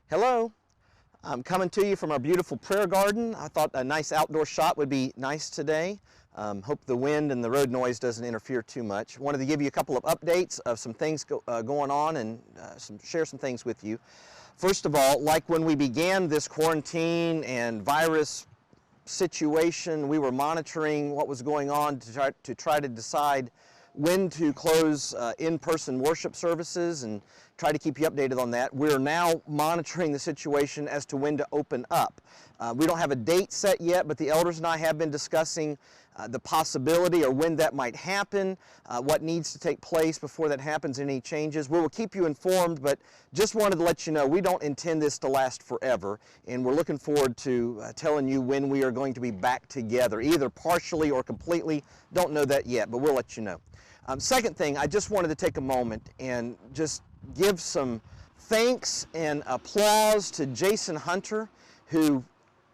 Hello, I'm coming to you from our beautiful prayer garden. I thought a nice outdoor shot would be nice today. Hope the wind and the road noise doesn't interfere too much. Wanted to give you a couple of updates of some things going on and share some things with you. First of all, like when we began this quarantine and virus situation, we were monitoring what was going on to try to decide when to close in-person worship services and try to keep you updated on that. We're now monitoring the situation as to when to open up. We don't have a date set yet, but the elders and I have been discussing the possibility or when that might happen, what needs to take place before that happens, any changes. We will keep you informed, but just wanted to let you know we don't intend this to last forever, and we're looking forward to telling you when we are going to be back together, either partially or completely. Don't know that yet, but we'll let you know. Second thing, I just wanted to take a moment and just give some thanks and applause to Jason Hunter, who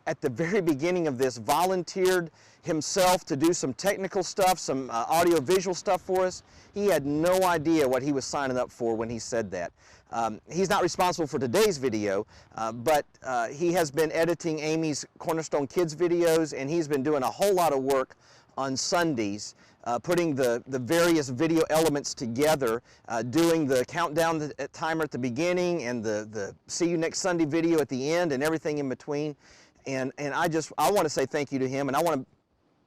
at the very beginning of this volunteered himself to do some technical stuff, some audio-visual stuff for us. He had no idea what he was signing up for when he said that. He's not responsible for today's video, but he has been editing Amy's Cornerstone Kids videos, and he's been doing a whole lot of work on Sundays, putting the various video elements together, doing the countdown timer at the beginning and the see you next Sunday video at the end and everything in between. And I want to say thank you to him, and I want to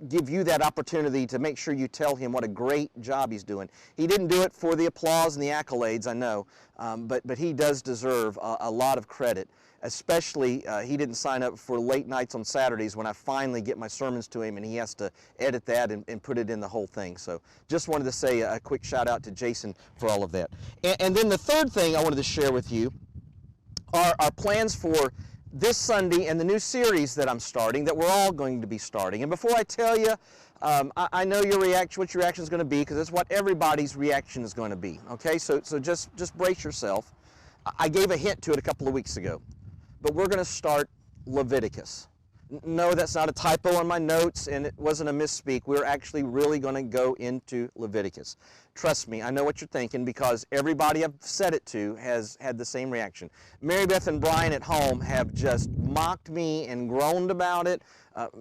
give you that opportunity to make sure you tell him what a great job he's doing. He didn't do it for the applause and the accolades, I know, but he does deserve a lot of credit. Especially, he didn't sign up for late nights on Saturdays when I finally get my sermons to him and he has to edit that and put it in the whole thing. So just wanted to say a quick shout out to Jason for all of that. And then the third thing I wanted to share with you are our plans for this Sunday and the new series that I'm starting, that we're all going to be starting. And before I tell you, I know what your reaction is going to be, because it's what everybody's reaction is going to be. Okay, so just brace yourself. I gave a hint to it a couple of weeks ago. But we're going to start Leviticus. No, that's not a typo on my notes, and it wasn't a misspeak. We're actually really going to go into Leviticus. Trust me, I know what you're thinking, because everybody I've said it to has had the same reaction. Mary Beth and Brian at home have just mocked me and groaned about it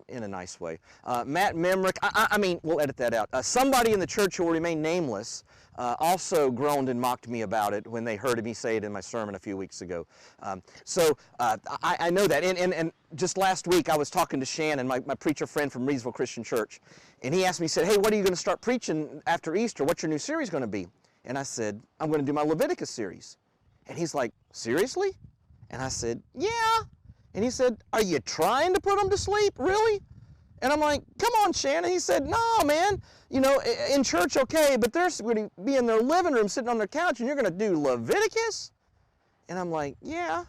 in a nice way. Matt Memrick, I mean, we'll edit that out. Somebody in the church who will remain nameless also groaned and mocked me about it when they heard me say it in my sermon a few weeks ago. So I know that. And just last week I was talking to Shannon, my preacher friend from Reedsville Christian Church, and he asked me, he said, hey, what are you going to start preaching after Easter? What's your new series going to be? And I said, I'm going to do my Leviticus series. And he's like, seriously? And I said, yeah. And he said, are you trying to put them to sleep? Really? And I'm like, come on, Shannon. He said, no, man. You know, in church, okay, but they're going to be in their living room sitting on their couch and you're going to do Leviticus? And I'm like, yeah.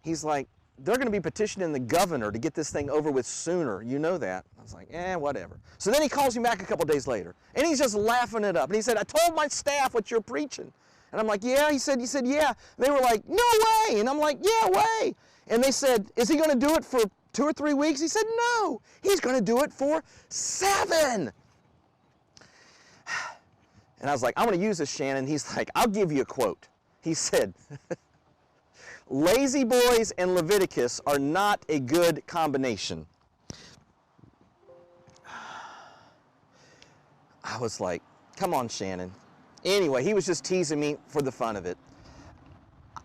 He's like, they're going to be petitioning the governor to get this thing over with sooner. You know that. I was like, whatever. So then he calls me back a couple days later, and he's just laughing it up. And he said, I told my staff what you're preaching. And I'm like, yeah. He said, yeah. They were like, no way. And I'm like, yeah, way. And they said, is he going to do it for 2 or 3 weeks? He said, no, he's going to do it for 7. And I was like, I'm going to use this, Shannon. He's like, I'll give you a quote. He said, Lazy Boys and Leviticus are not a good combination. I was like, come on, Shannon. Anyway, he was just teasing me for the fun of it.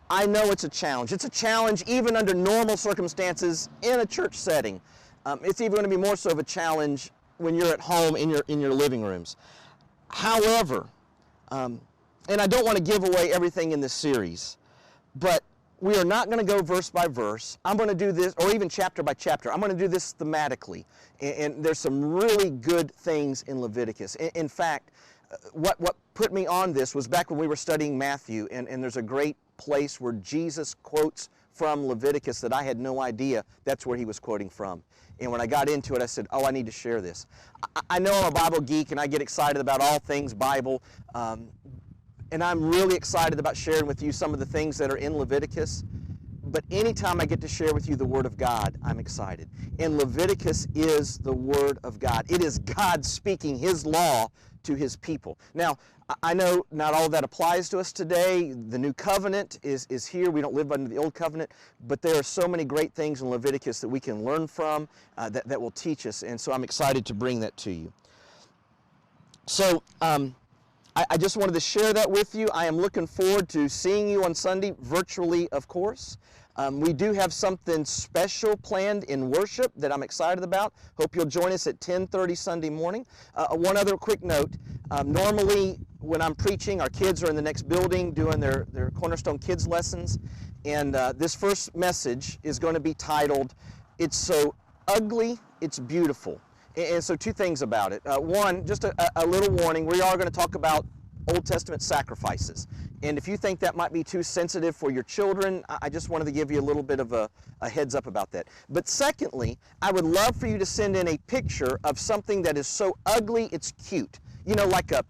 I know it's a challenge. It's a challenge even under normal circumstances in a church setting. It's even going to be more so of a challenge when you're at home in your living rooms. However, and I don't want to give away everything in this series, but we are not going to go verse by verse. I'm going to do this, or even chapter by chapter. I'm going to do this thematically. And there's some really good things in Leviticus. In fact, what put me on this was back when we were studying Matthew, and there's a great place where Jesus quotes from Leviticus that I had no idea that's where he was quoting from. And when I got into it, I said, I need to share this. I know I'm a Bible geek, and I get excited about all things Bible. And I'm really excited about sharing with you some of the things that are in Leviticus. but anytime I get to share with you the Word of God, I'm excited. And Leviticus is the Word of God. It is God speaking His law to His people. Now, I know not all of that applies to us today. The new covenant is here. We don't live under the old covenant, but there are so many great things in Leviticus that we can learn from that will teach us, and so I'm excited to bring that to you. So I just wanted to share that with you. I am looking forward to seeing you on Sunday, virtually, of course. We do have something special planned in worship that I'm excited about. Hope you'll join us at 10:30 Sunday morning. One other quick note. Normally, when I'm preaching, our kids are in the next building doing their Cornerstone Kids lessons. And this first message is going to be titled, "It's So Ugly, It's Beautiful." And so two things about it. One, just a little warning. We are going to talk about Old Testament sacrifices. And if you think that might be too sensitive for your children, I just wanted to give you a little bit of a heads up about that. But secondly, I would love for you to send in a picture of something that is so ugly it's cute. You know, like a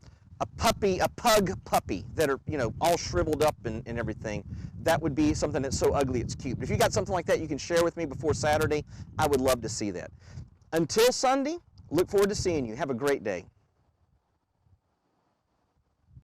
puppy, a pug puppy that are, you know, all shriveled up and everything. That would be something that's so ugly it's cute. But if you got something like that you can share with me before Saturday, I would love to see that. Until Sunday, look forward to seeing you. Have a great day.